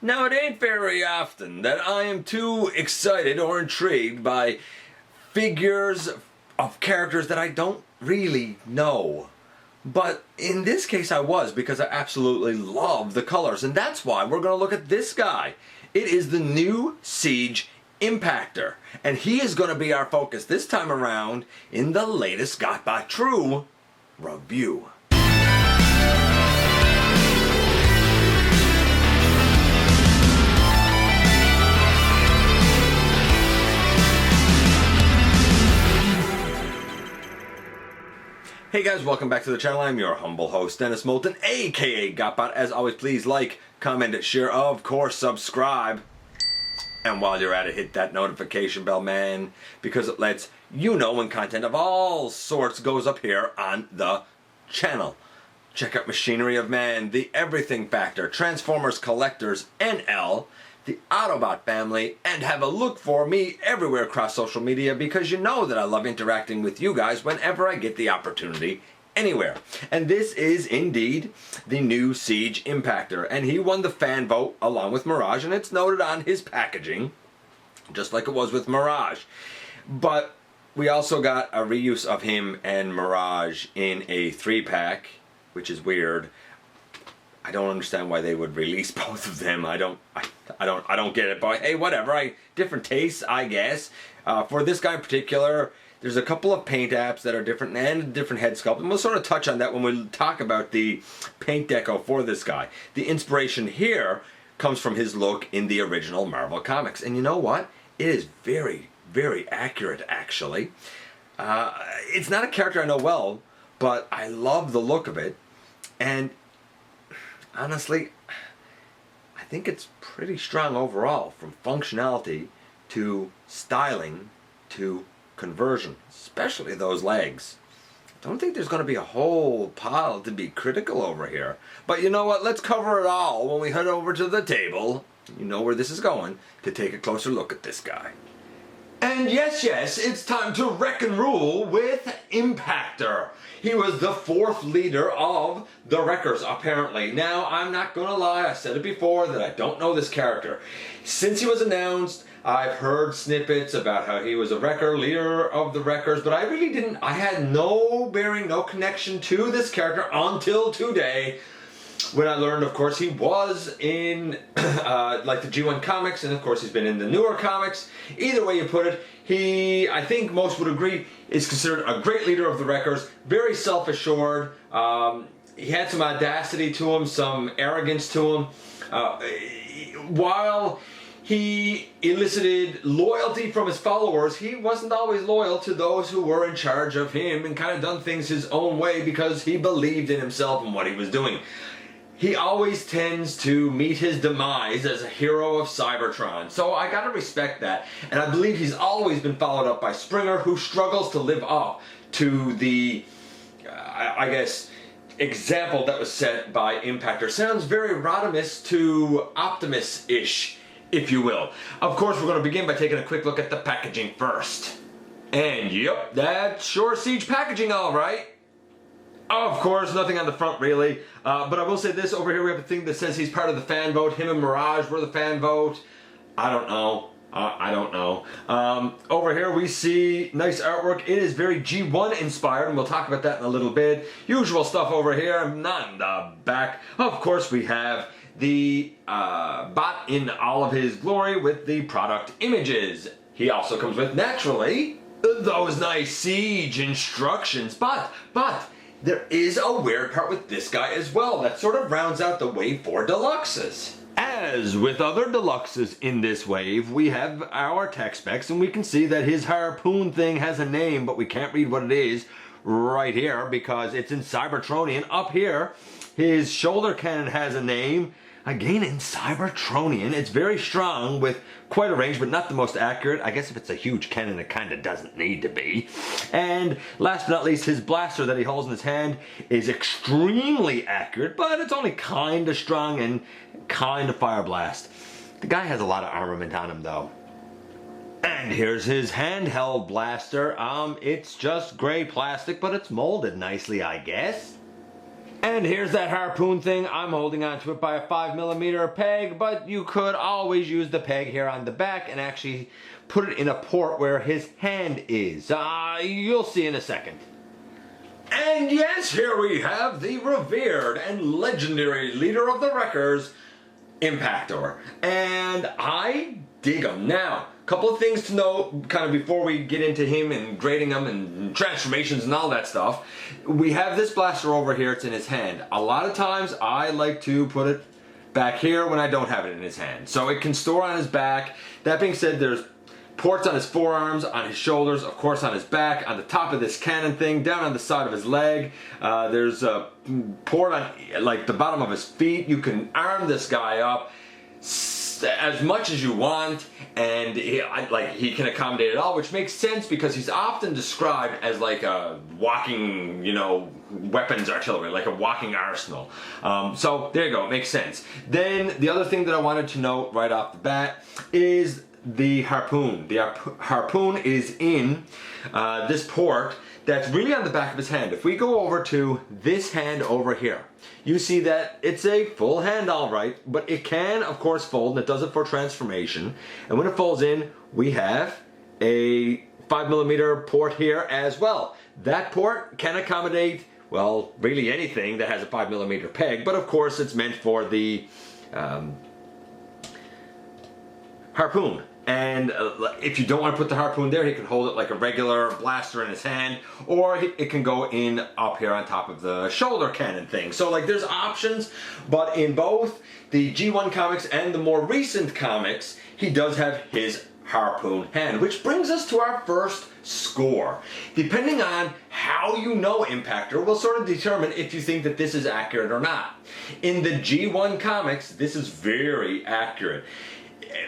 Now, it ain't very often that I am too excited or intrigued by figures of characters that I don't really know. But in this case I was, because I absolutely love the colors, and that's why we're going to look at this guy. It is the new Siege Impactor, and he is going to be our focus this time around in the latest GotBot True review. Hey guys, welcome back to the channel. I'm your humble host, Dennis Moulton, aka GotBot. As always, please like, comment, share, of course, subscribe. And while you're at it, hit that notification bell, man, because it lets you know when content of all sorts goes up here on the channel. Check out Machinery of Man, the Everything Factor, Transformers Collectors, NL, the Autobot family, and have a look for me everywhere across social media, because you know that I love interacting with you guys whenever I get the opportunity, anywhere. And this is indeed the new Siege Impactor, and he won the fan vote along with Mirage, and it's noted on his packaging, just like it was with Mirage. But we also got a reuse of him and Mirage in a 3-pack, which is weird. I don't understand why they would release both of them. I don't get it, but hey, whatever. Different tastes, I guess. For this guy in particular, there's a couple of paint apps that are different and a different head sculpt, and we'll sort of touch on that when we talk about the paint deco for this guy. The inspiration here comes from his look in the original Marvel Comics, and you know what? It is very, very accurate, actually. It's not a character I know well, but I love the look of it, and honestly, I think it's pretty strong overall, from functionality to styling to conversion, especially those legs. I don't think there's going to be a whole pile to be critical over here. But you know what? Let's cover it all when we head over to the table. You know where this is going, to take a closer look at this guy. And yes, it's time to wreck and rule with Impactor. He was the 4th leader of the Wreckers, apparently. Now, I'm not gonna lie, I said it before that I don't know this character. Since he was announced, I've heard snippets about how he was a Wrecker, leader of the Wreckers, but I really didn't, I had no bearing, no connection to this character until today, when I learned, of course, he was in like the G1 comics, and of course he's been in the newer comics. Either way you put it, he, I think most would agree, is considered a great leader of the Wreckers, very self-assured. He had some audacity to him, some arrogance to him. While he elicited loyalty from his followers, he wasn't always loyal to those who were in charge of him, and kind of done things his own way because he believed in himself and what he was doing. He always tends to meet his demise as a hero of Cybertron, so I gotta respect that. And I believe he's always been followed up by Springer, who struggles to live up to the, I guess, example that was set by Impactor. Sounds very Rodimus to Optimus-ish, if you will. Of course, we're gonna begin by taking a quick look at the packaging first. And yep, that's sure Siege packaging, all right. Of course, nothing on the front really, but I will say this, over here we have a thing that says he's part of the fan vote. Him and Mirage were the fan vote. I don't know. I don't know. Over here we see nice artwork. It is very G1 inspired, and we'll talk about that in a little bit. Usual stuff over here, not in the back. Of course we have the bot in all of his glory with the product images. He also comes with, naturally, those nice Siege instructions, but there is a weird part with this guy as well that sort of rounds out the wave for deluxes. As with other deluxes in this wave, we have our tech specs, and we can see that his harpoon thing has a name, but we can't read what it is right here because it's in Cybertronian. Up here, his shoulder cannon has a name, again in Cybertronian. It's very strong with quite a range, but not the most accurate. I guess if it's a huge cannon, it kind of doesn't need to be. And last but not least, his blaster that he holds in his hand is extremely accurate, but it's only kind of strong and kind of fire blast. The guy has a lot of armament on him though. And here's his handheld blaster. It's just gray plastic, but it's molded nicely, I guess. And here's that harpoon thing. I'm holding onto it by a 5mm peg, but you could always use the peg here on the back and actually put it in a port where his hand is. You'll see in a second. And yes, here we have the revered and legendary leader of the Wreckers, Impactor. And I dig him. Now, a couple of things to know kind of before we get into him and grading him and transformations and all that stuff. We have this blaster over here, it's in his hand. A lot of times I like to put it back here when I don't have it in his hand. So it can store on his back. That being said, there's ports on his forearms, on his shoulders, of course on his back, on the top of this cannon thing, down on the side of his leg. There's a port on like the bottom of his feet. You can arm this guy up as much as you want, and he can accommodate it all, which makes sense because he's often described as like a walking, weapons artillery, like a walking arsenal. So there you go, it makes sense. Then the other thing that I wanted to note right off the bat is the harpoon. The harpoon is in this port that's really on the back of his hand. If we go over to this hand over here, you see that it's a full hand all right, but it can of course fold, and it does it for transformation. And when it folds in, we have a 5mm port here as well. That port can accommodate, well, really anything that has a 5mm peg, but of course it's meant for the harpoon. And if you don't want to put the harpoon there, he can hold it like a regular blaster in his hand, or it can go in up here on top of the shoulder cannon thing. So like there's options, but in both the G1 comics and the more recent comics, he does have his harpoon hand, which brings us to our first score. Depending on how you know Impactor will sort of determine if you think that this is accurate or not. In the G1 comics, this is very accurate.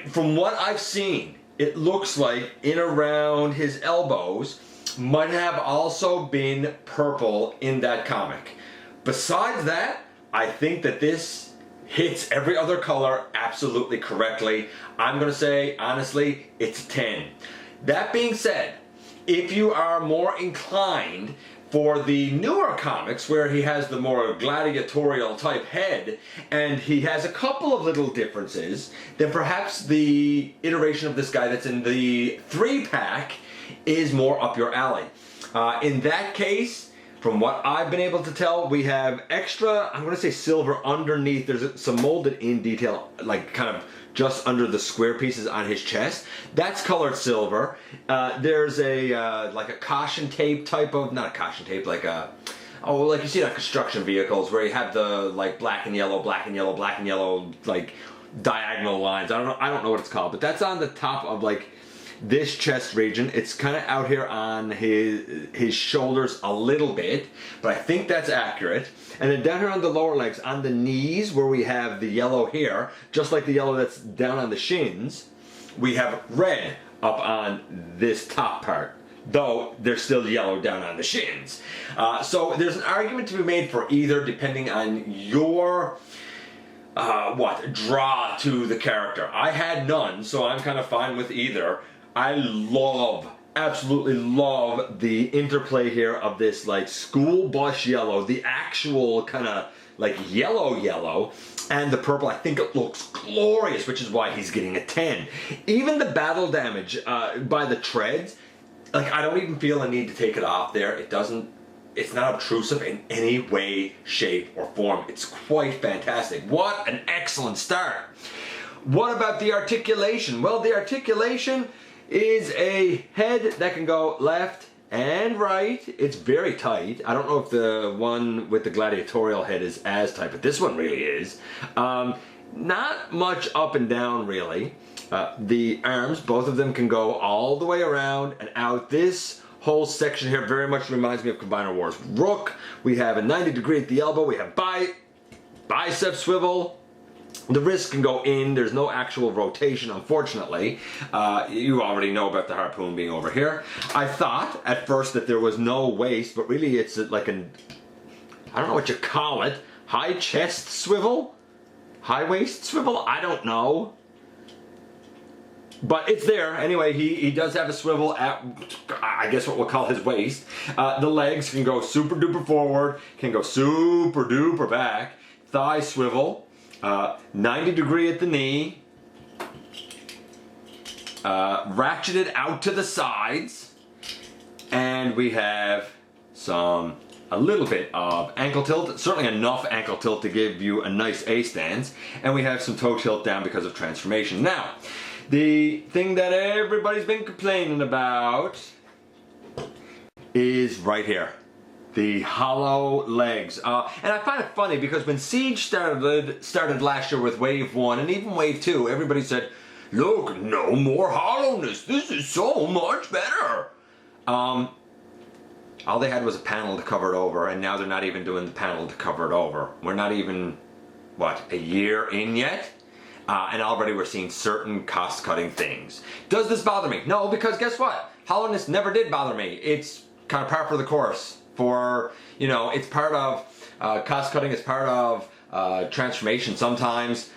From what I've seen, it looks like in around his elbows might have also been purple in that comic. Besides that, I think that this hits every other color absolutely correctly. I'm going to say, honestly, it's a 10. That being said, if you are more inclined for the newer comics where he has the more gladiatorial type head and he has a couple of little differences, then perhaps the iteration of this guy that's in the 3-pack is more up your alley. In that case, from what I've been able to tell, we have extra, I'm going to say silver underneath. There's some molded in detail, like kind of just under the square pieces on his chest. That's colored silver. There's a like a caution tape type of, not a caution tape, like a, oh, like you see on construction vehicles where you have the like black and yellow, black and yellow, black and yellow, like diagonal lines. I don't know what it's called, but that's on the top of like this chest region. It's kind of out here on his shoulders a little bit, but I think that's accurate. And then down here on the lower legs, on the knees where we have the yellow here, just like the yellow that's down on the shins, we have red up on this top part, though there's still yellow down on the shins. So there's an argument to be made for either, depending on your draw to the character. I had none, so I'm kind of fine with either. I absolutely love the interplay here of this like school bus yellow, the actual kind of like yellow, and the purple. I think it looks glorious, which is why he's getting a 10. Even the battle damage by the treads, like I don't even feel a need to take it off there. It's not obtrusive in any way, shape, or form. It's quite fantastic. What an excellent start. What about the articulation? Well, the articulation is a head that can go left and right. It's very tight. I don't know if the one with the gladiatorial head is as tight, but this one really is. Not much up and down, really. The arms, both of them can go all the way around and out. This whole section here very much reminds me of Combiner Wars Rook. We have a 90-degree at the elbow. We have bicep swivel. The wrist can go in. There's no actual rotation, unfortunately. You already know about the harpoon being over here. I thought at first that there was no waist, but really it's like an, I don't know what you call it, high chest swivel? High waist swivel? I don't know. But it's there. Anyway, he does have a swivel at, I guess what we'll call his waist. The legs can go super duper forward, can go super duper back. Thigh swivel, 90 degree at the knee, ratcheted out to the sides, and we have a little bit of ankle tilt, certainly enough ankle tilt to give you a nice A stance, and we have some toe tilt down because of transformation. Now, the thing that everybody's been complaining about is right here. The hollow legs. And I find it funny because when Siege started last year with Wave 1 and even Wave 2, everybody said, look, no more hollowness. This is so much better. All they had was a panel to cover it over, and now they're not even doing the panel to cover it over. We're not even, what, a year in yet? And already we're seeing certain cost-cutting things. Does this bother me? No, because guess what? Hollowness never did bother me. It's kind of par for the course. For, you know, it's part of cost-cutting, it's part of transformation sometimes.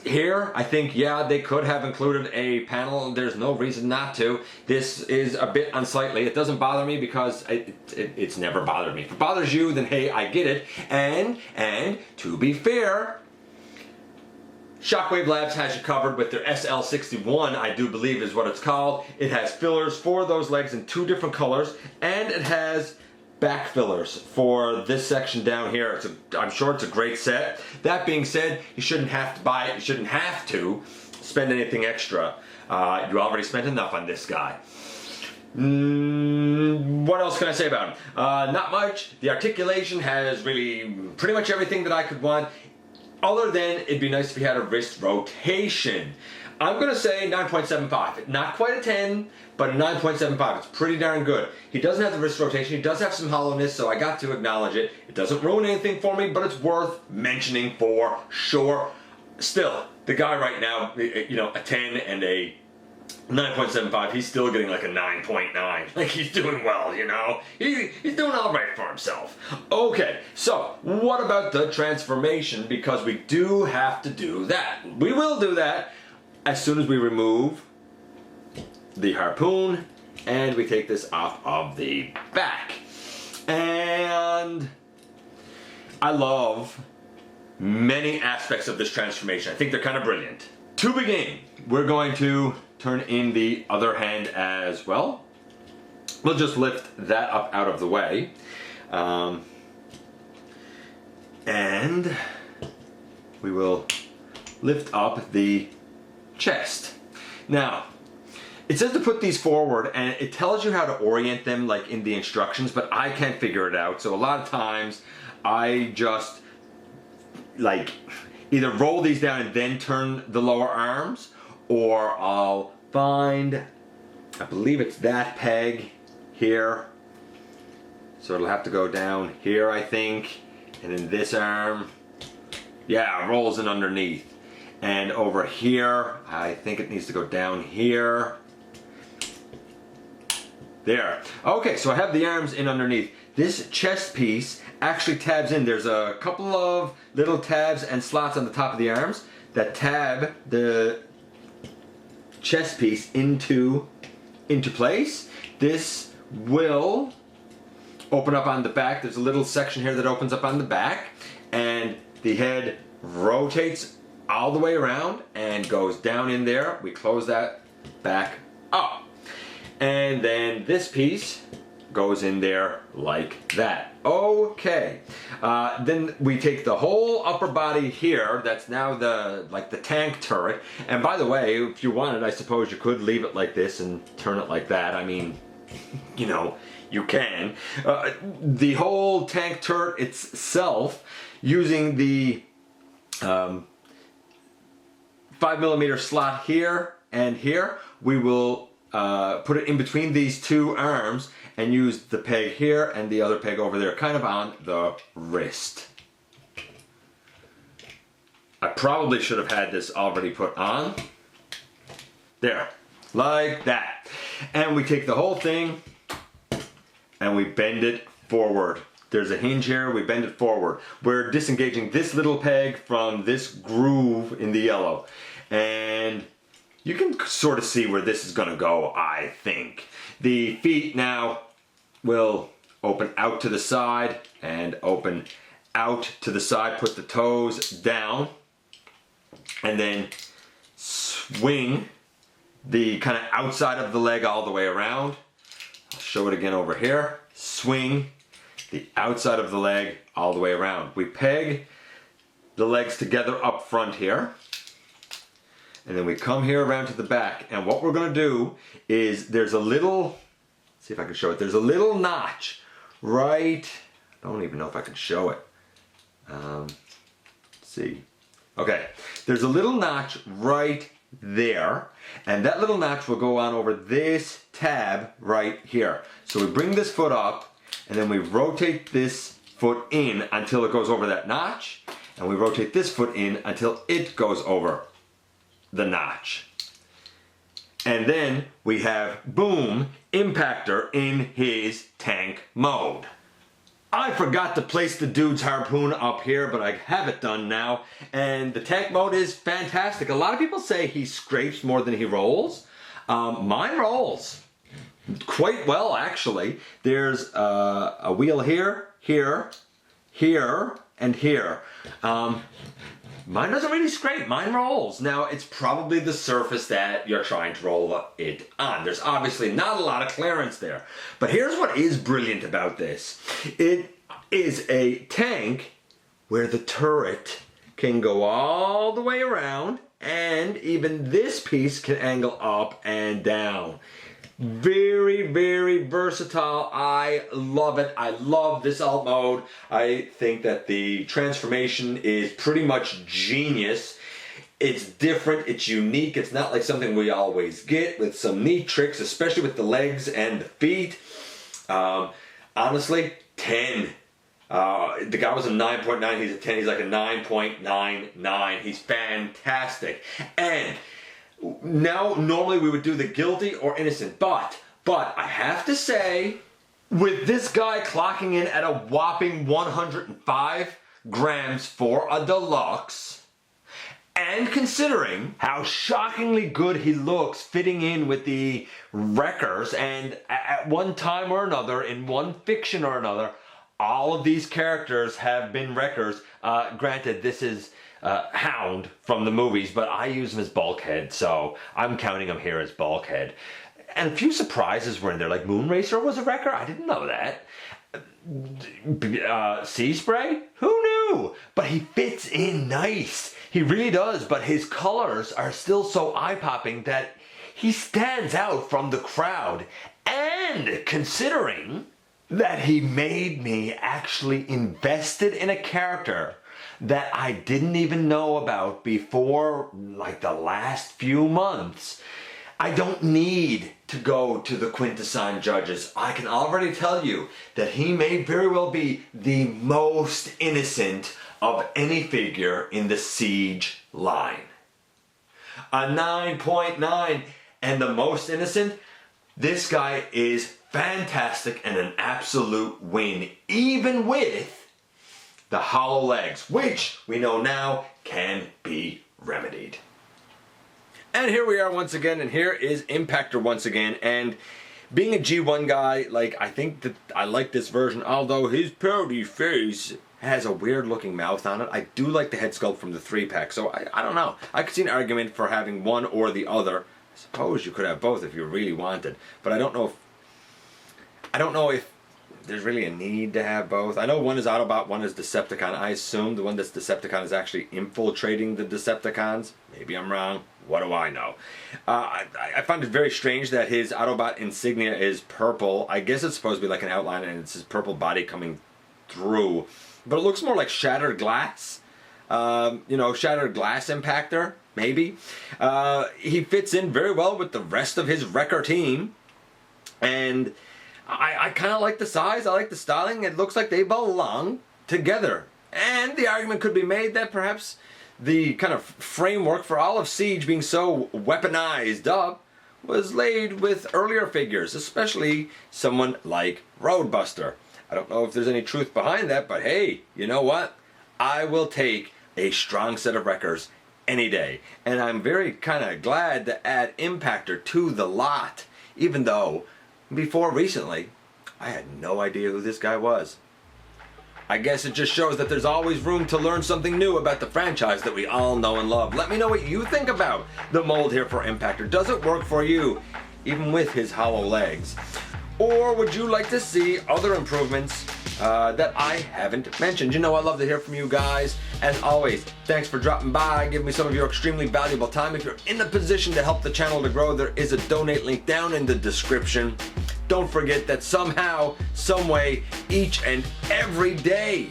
Here, I think, yeah, they could have included a panel. There's no reason not to. This is a bit unsightly. It doesn't bother me because it's never bothered me. If it bothers you, then hey, I get it. And to be fair, Shockwave Labs has you covered with their SL61, I do believe is what it's called. It has fillers for those legs in 2 different colors, and it has back fillers for this section down here. I'm sure it's a great set. That being said, you shouldn't have to buy it. You shouldn't have to spend anything extra. You already spent enough on this guy. What else can I say about him? Not much. The articulation has really pretty much everything that I could want. Other than, it'd be nice if he had a wrist rotation. I'm going to say 9.75. Not quite a 10, but a 9.75. It's pretty darn good. He doesn't have the wrist rotation. He does have some hollowness, so I got to acknowledge it. It doesn't ruin anything for me, but it's worth mentioning for sure. Still, the guy right now, you know, a 10 and a 9.75, he's still getting like a 9.9. Like, he's doing well, you know? He's doing all right for himself. Okay, so what about the transformation? Because we do have to do that. We will do that as soon as we remove the harpoon and we take this off of the back. And I love many aspects of this transformation. I think they're kind of brilliant. To begin, we're going to turn in the other hand as well. We'll just lift that up out of the way. And we will lift up the chest. Now, it says to put these forward, and it tells you how to orient them like in the instructions, but I can't figure it out. So a lot of times I just like either roll these down and then turn the lower arms, or I'll find, I believe it's that peg here. So it'll have to go down here, I think, and then this arm, yeah, rolls in underneath. And over here, I think it needs to go down here. There. Okay, so I have the arms in underneath. This chest piece actually tabs in. There's a couple of little tabs and slots on the top of the arms that tab the chest piece into place. This will open up on the back. There's a little section here that opens up on the back, and the head rotates all the way around and goes down in there. We close that back up. And then this piece goes in there like that. Okay. Then we take the whole upper body here, that's now the tank turret. And by the way, if you wanted, I suppose you could leave it like this and turn it like that. I mean, you know, you can. The whole tank turret itself, using the 5mm slot here and here, we will put it in between these two arms and use the peg here and the other peg over there, kind of on the wrist. I probably should have had this already put on. There, like that. And we take the whole thing and we bend it forward. There's a hinge here, we bend it forward. We're disengaging this little peg from this groove in the yellow. And you can sort of see where this is going to go, I think. The feet now will open out to the side and open out to the side. Put the toes down and then swing the kind of outside of the leg all the way around. I'll show it again over here. Swing the outside of the leg all the way around. We peg the legs together up front here. And then we come here around to the back. And what we're going to do is there's a little, see if I can show it. There's a little notch right, I don't even know if I can show it. Let's see. Okay, there's a little notch right there. And that little notch will go on over this tab right here. So we bring this foot up and then we rotate this foot in until it goes over that notch. And we rotate this foot in until it goes over the notch. And then we have, boom, Impactor in his tank mode. I forgot to place the dude's harpoon up here, but I have it done now. And the tank mode is fantastic. A lot of people say he scrapes more than he rolls. Mine rolls quite well, actually. There's a wheel here, here, here, and here. Mine doesn't really scrape, mine rolls. Now, it's probably the surface that you're trying to roll it on. There's obviously not a lot of clearance there. But here's what is brilliant about this. It is a tank where the turret can go all the way around, and even this piece can angle up and down. Very, very versatile. I love it. I love this alt mode. I think that the transformation is pretty much genius. It's different, it's unique, it's not like something we always get, with some neat tricks, especially with the legs and the feet. Honestly, 10. The guy was a 9.9, he's a 10, he's like a 9.99. He's fantastic. And now, normally we would do the guilty or innocent, but I have to say, with this guy clocking in at a whopping 105 grams for a deluxe, and considering how shockingly good he looks fitting in with the wreckers, and at one time or another, in one fiction or another, all of these characters have been wreckers. Granted, this is Hound from the movies, but I use him as Bulkhead, so I'm counting him here as Bulkhead. And a few surprises were in there, like Moonracer was a wrecker. I didn't know that. Sea Spray? Who knew? But he fits in nice. He really does, but his colors are still so eye-popping that he stands out from the crowd. And considering that he made me actually invested in a character that I didn't even know about before like the last few months, I don't need to go to the quintessence judges. I can already tell you that he may very well be the most innocent of any figure in the Siege line. A 9.9 and the most innocent, this guy is fantastic and an absolute win, even with the hollow legs, which we know now can be remedied. And here we are once again, and here is Impactor once again. And being a G1 guy, like, I think that I like this version, although his pouty face has a weird looking mouth on it. I do like the head sculpt from the 3-pack, so I don't know. I could see an argument for having one or the other. I suppose you could have both if you really wanted, but I don't know if there's really a need to have both. I know one is Autobot, one is Decepticon. I assume the one that's Decepticon is actually infiltrating the Decepticons. Maybe I'm wrong. What do I know? I find it very strange that his Autobot insignia is purple. I guess it's supposed to be like an outline and it's his purple body coming through. But it looks more like shattered glass. Shattered glass Impactor, maybe. He fits in very well with the rest of his wrecker team. And I kind of like the size, I like the styling. It looks like they belong together. And the argument could be made that perhaps the kind of framework for all of Siege being so weaponized up was laid with earlier figures, especially someone like Roadbuster. I don't know if there's any truth behind that, but hey, you know what? I will take a strong set of wreckers any day. And I'm very kind of glad to add Impactor to the lot, even though before recently I had no idea who this guy was. I guess it just shows that there's always room to learn something new about the franchise that we all know and love. Let me know what you think about the mold here for Impactor. Does it work for you, even with his hollow legs? Or would you like to see other improvements that I haven't mentioned? You know, I love to hear from you guys. As always, thanks for dropping by. Give me some of your extremely valuable time. If you're in a position to help the channel to grow, there is a donate link down in the description. Don't forget that somehow, some way, each and every day,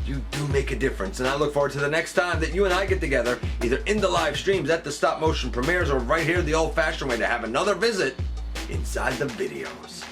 you do make a difference. And I look forward to the next time that you and I get together, either in the live streams, at the stop motion premieres, or right here the old fashioned way to have another visit inside the videos.